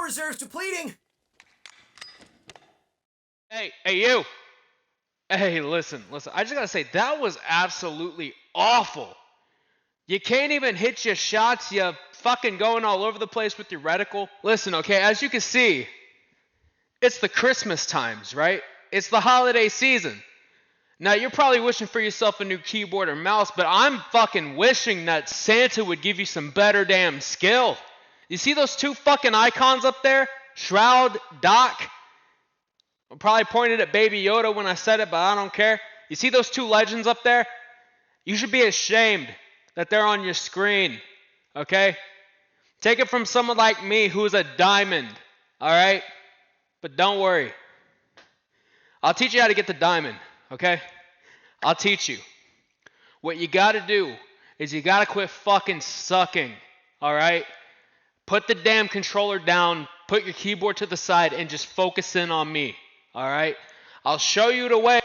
reserves depleting. Hey, you. Hey, listen. I just gotta say, that was absolutely awful. You can't even hit your shots. You fucking going all over the place with your reticle. Listen, okay, as you can see, it's the Christmas times, right? It's the holiday season. Now, you're probably wishing for yourself a new keyboard or mouse, but I'm fucking wishing that Santa would give you some better damn skill. You see those two fucking icons up there? Shroud, Doc. I probably pointed at Baby Yoda when I said it, but I don't care. You see those two legends up there? You should be ashamed that they're on your screen, okay? Take it from someone like me who's a diamond, all right? But don't worry. I'll teach you how to get the diamond, okay? I'll teach you. What you gotta do is you gotta quit fucking sucking, all right? Put the damn controller down, put your keyboard to the side, and just focus in on me, all right? I'll show you the way.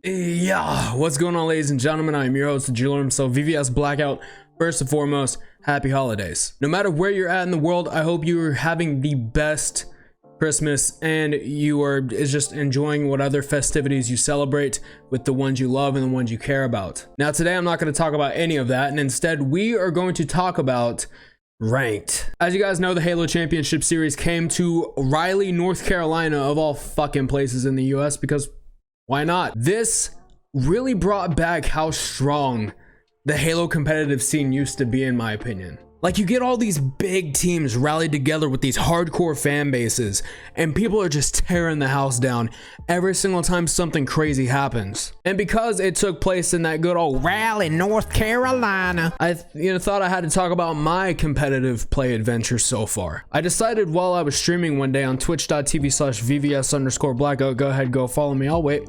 Yeah, what's going on, ladies and gentlemen? I am your host, the jeweler himself, VVS Blackout. First and foremost, happy holidays. No matter where you're at in the world, I hope you are having the best Christmas and you are just enjoying what other festivities you celebrate with the ones you love and the ones you care about. Now, today I'm not going to talk about any of that, and instead we are going to talk about ranked. As you guys know, the Halo Championship Series came to Raleigh, North Carolina, of all fucking places in the US, because why not? This really brought back how strong the Halo competitive scene used to be, in my opinion. Like, you get all these big teams rallied together with these hardcore fan bases, and people are just tearing the house down every single time something crazy happens. And because it took place in that good old Raleigh, North Carolina, I thought I had to talk about my competitive play adventure so far. I decided while I was streaming one day on twitch.tv/VVS_blackout, go ahead, go follow me, I'll wait.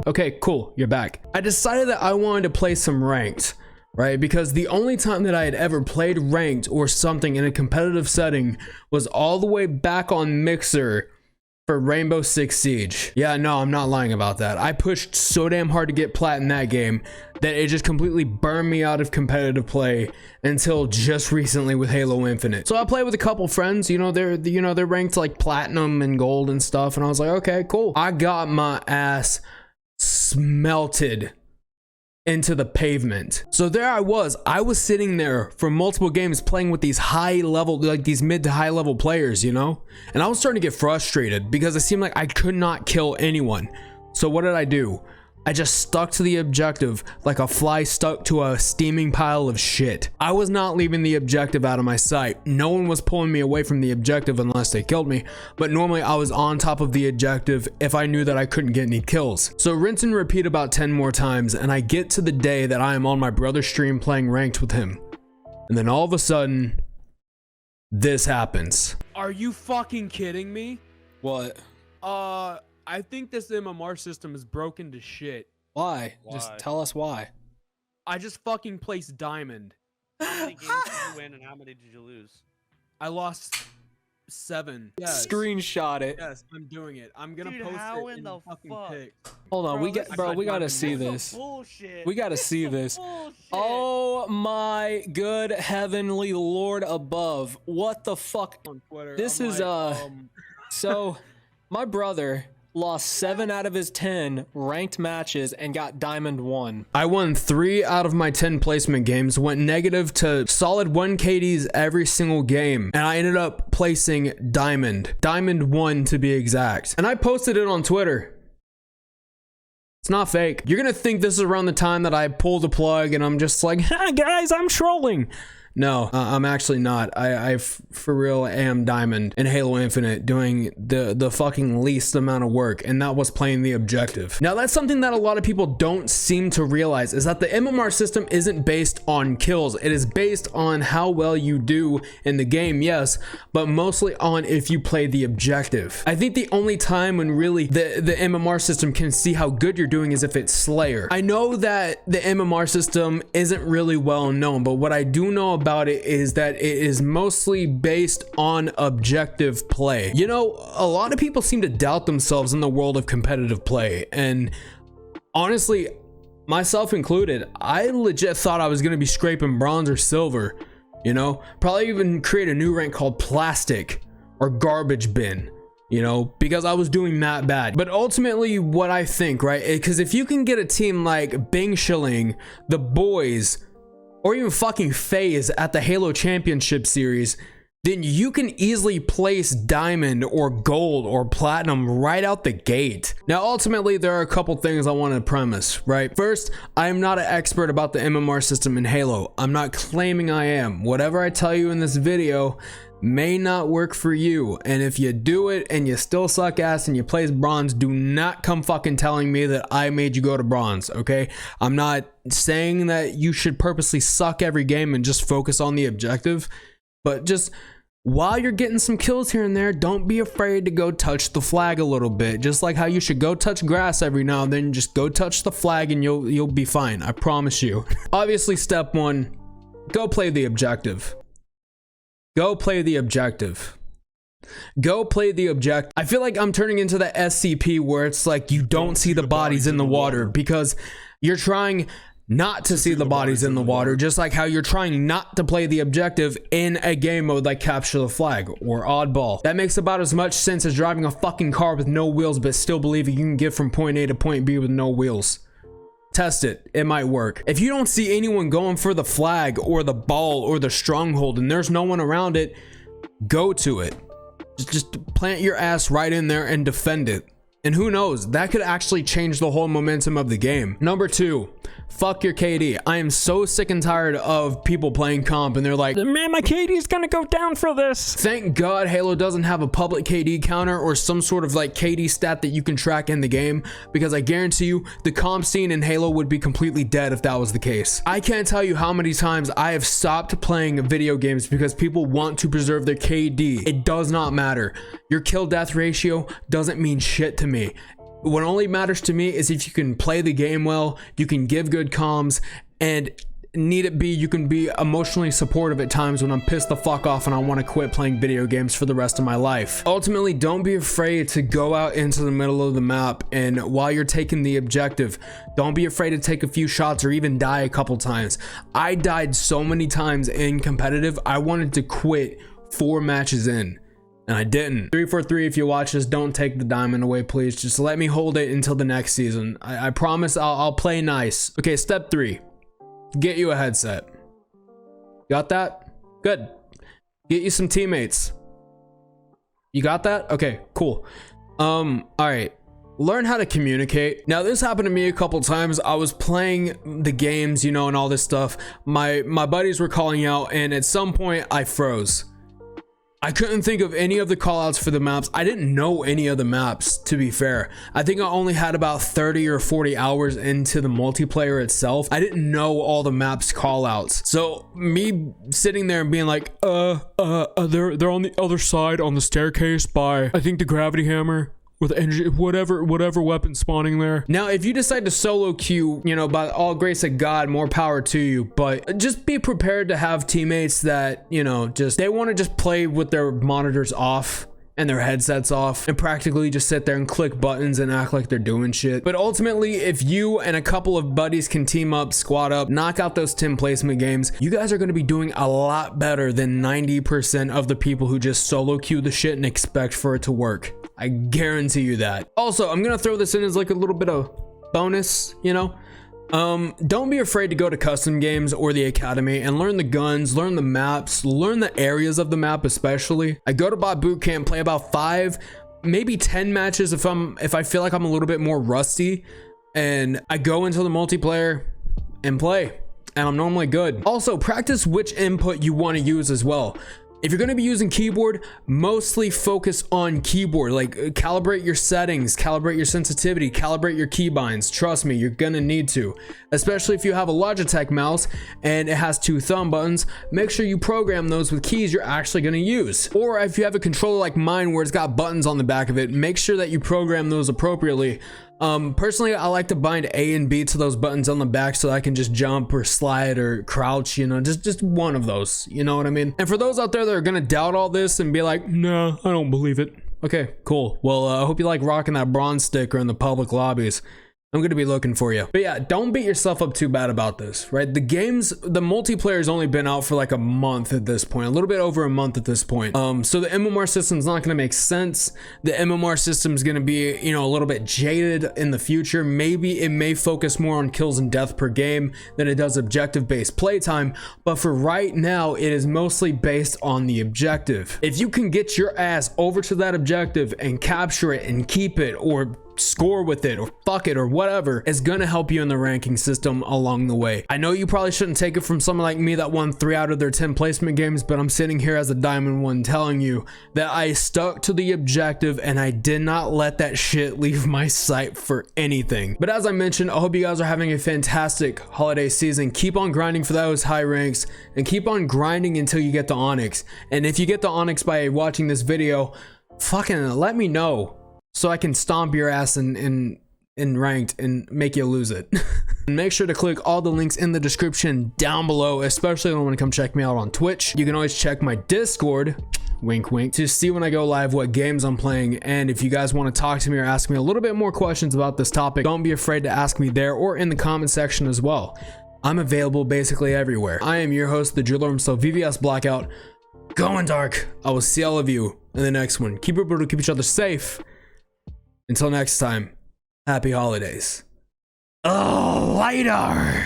Okay, cool, you're back. I decided that I wanted to play some ranked, right? Because the only time that I had ever played ranked or something in a competitive setting was all the way back on Mixer for Rainbow Six Siege. Yeah, no, I'm not lying about that. I pushed so damn hard to get plat in that game that it just completely burned me out of competitive play until just recently with Halo Infinite. So I played with a couple friends, they're ranked like platinum and gold and stuff, and I was like, okay, cool. I got my ass smelted into the pavement. So there I was sitting there for multiple games playing with these high level, like these mid to high level players, and I was starting to get frustrated because it seemed like I could not kill anyone. So what did I do? I just stuck to the objective like a fly stuck to a steaming pile of shit. I was not leaving the objective out of my sight. No one was pulling me away from the objective unless they killed me, but normally I was on top of the objective if I knew that I couldn't get any kills. So rinse and repeat about 10 more times, and I get to the day that I am on my brother's stream playing ranked with him. And then all of a sudden, this happens. Are you fucking kidding me? What? I think this MMR system is broken to shit. Why? Just tell us why. I just fucking placed diamond. How many games did you win and how many did you lose? I lost 7. Yes. Screenshot it. Yes, I'm doing it. I'm gonna Dude, post how it in the fucking fuck? pic. Hold on, Bro, we gotta see this. Bullshit. We gotta see this. Bullshit. Oh my good heavenly Lord above. What the fuck? On Twitter. This I'm is like, so my brother lost 7 out of his 10 ranked matches and got diamond 1. I won 3 out of my 10 placement games, went negative to solid 1 KDs every single game, and I ended up placing diamond 1 to be exact. And I posted it on Twitter. It's not fake. You're gonna think this is around the time that I pulled the plug and I'm just like, ha guys, I'm trolling. No, I'm actually not. I for real am diamond in Halo Infinite doing the fucking least amount of work, and that was playing the objective. Now that's something that a lot of people don't seem to realize, is that the MMR system isn't based on kills. It is based on how well you do in the game, yes, but mostly on if you play the objective. I think the only time when really the MMR system can see how good you're doing is if it's Slayer. I know that the MMR system isn't really well known, but what I do know about it is that it is mostly based on objective play. You know, a lot of people seem to doubt themselves in the world of competitive play, and honestly, myself included, I legit thought I was going to be scraping bronze or silver, you know, probably even create a new rank called plastic or garbage bin, you know, because I was doing that bad. But ultimately what I think, right, because if you can get a team like Bing Shilling, the boys, or even fucking FaZe at the Halo Championship Series, then you can easily place diamond or gold or platinum right out the gate. Now, ultimately, there are a couple things I want to premise, right? First, I am not an expert about the MMR system in Halo. I'm not claiming I am. Whatever I tell you in this video may not work for you, and if you do it and you still suck ass and you place bronze, do not come fucking telling me that I made you go to bronze, okay? I'm not saying that you should purposely suck every game and just focus on the objective, but just while you're getting some kills here and there, don't be afraid to go touch the flag a little bit. Just like how you should go touch grass every now and then, just go touch the flag and you'll be fine, I promise you. Obviously, step one, go play the objective. Go play the objective. Go play the objective. I feel like I'm turning into the SCP where it's like you don't see the bodies in the water because you're trying not to see the bodies in the water, just like how you're trying not to play the objective in a game mode like capture the flag or oddball. That makes about as much sense as driving a fucking car with no wheels but still believing you can get from point A to point B with no wheels. Test it, it might work. If you don't see anyone going for the flag or the ball or the stronghold and there's no one around it, go to it. Just plant your ass right in there and defend it. And who knows, that could actually change the whole momentum of the game. Number two, fuck your KD. I am so sick and tired of people playing comp and they're like, man, my KD is gonna go down for this. Thank God Halo doesn't have a public KD counter or some sort of like KD stat that you can track in the game, because I guarantee you the comp scene in Halo would be completely dead if that was the case. I can't tell you how many times I have stopped playing video games because people want to preserve their KD. It does not matter. Your kill death ratio doesn't mean shit to me. What only matters to me is if you can play the game well, you can give good comms, and need it be, you can be emotionally supportive at times when I'm pissed the fuck off and I want to quit playing video games for the rest of my life. Ultimately, don't be afraid to go out into the middle of the map, and while you're taking the objective, don't be afraid to take a few shots or even die a couple times. I died so many times in competitive, I wanted to quit 4 matches in. And I didn't. 343, if you watch this, don't take the diamond away, please. Just let me hold it until the next season. I promise I'll play nice. Okay, step 3. Get you a headset. Got that? Good. Get you some teammates. You got that? Okay, cool. Alright. Learn how to communicate. Now, this happened to me a couple times. I was playing the games, you know, and all this stuff. My buddies were calling out, and at some point, I froze. I couldn't think of any of the callouts for the maps. I didn't know any of the maps, to be fair. I think I only had about 30 or 40 hours into the multiplayer itself. I didn't know all the maps callouts. So me sitting there and being like, they're on the other side on the staircase by, I think, the gravity hammer. With energy, whatever weapon spawning there. Now, if you decide to solo queue, you know, by all grace of God, more power to you, but just be prepared to have teammates that, you know, just, they want to just play with their monitors off and their headsets off and practically just sit there and click buttons and act like they're doing shit. But ultimately, if you and a couple of buddies can team up, squad up, knock out those 10 placement games, you guys are going to be doing a lot better than 90% of the people who just solo queue the shit and expect for it to work. I guarantee you that. Also, I'm gonna throw this in as like a little bit of bonus, you know? Don't be afraid to go to custom games or the academy and learn the guns, learn the maps, learn the areas of the map especially. I go to bot boot camp, play about 5, maybe 10 matches if I feel like I'm a little bit more rusty, and I go into the multiplayer and play, and I'm normally good. Also, practice which input you want to use as well. If you're going to be using keyboard, mostly focus on keyboard. Like, calibrate your settings, calibrate your sensitivity, calibrate your keybinds. Trust me, you're going to need to. Especially if you have a Logitech mouse and it has 2 thumb buttons, make sure you program those with keys you're actually going to use. Or if you have a controller like mine where it's got buttons on the back of it, make sure that you program those appropriately. Personally, I like to bind A and B to those buttons on the back so I can just jump or slide or crouch, you know, just one of those, you know what I mean? And for those out there that are gonna doubt all this and be like, nah, I don't believe it. Okay, cool. Well, I hope you like rocking that bronze sticker in the public lobbies. I'm gonna be looking for you. But yeah, don't beat yourself up too bad about this, right? The multiplayer's only been out for like a month at this point, a little bit over a month at this point. So the MMR system's not gonna make sense. The MMR system's gonna be, you know, a little bit jaded in the future. Maybe it may focus more on kills and death per game than it does objective-based playtime, but for right now, it is mostly based on the objective. If you can get your ass over to that objective and capture it and keep it, or score with it, or fuck it, or whatever, is gonna help you in the ranking system along the way. I know you probably shouldn't take it from someone like me that won 3 out of their 10 placement games, but I'm sitting here as a diamond 1 telling you that I stuck to the objective and I did not let that shit leave my sight for anything. But as I mentioned, I hope you guys are having a fantastic holiday season. Keep on grinding for those high ranks and keep on grinding until you get to Onyx. And if you get to Onyx by watching this video, fucking let me know, so I can stomp your ass in ranked and make you lose it. And make sure to click all the links in the description down below, especially when you want to come check me out on Twitch. You can always check my Discord, wink wink, to see when I go live what games I'm playing. And if you guys want to talk to me or ask me a little bit more questions about this topic, don't be afraid to ask me there or in the comment section as well. I'm available basically everywhere. I am your host, the Driller himself, VVS Blackout, going dark. I will see all of you in the next one. Keep it brutal, keep each other safe. Until next time, happy holidays. Oh, later.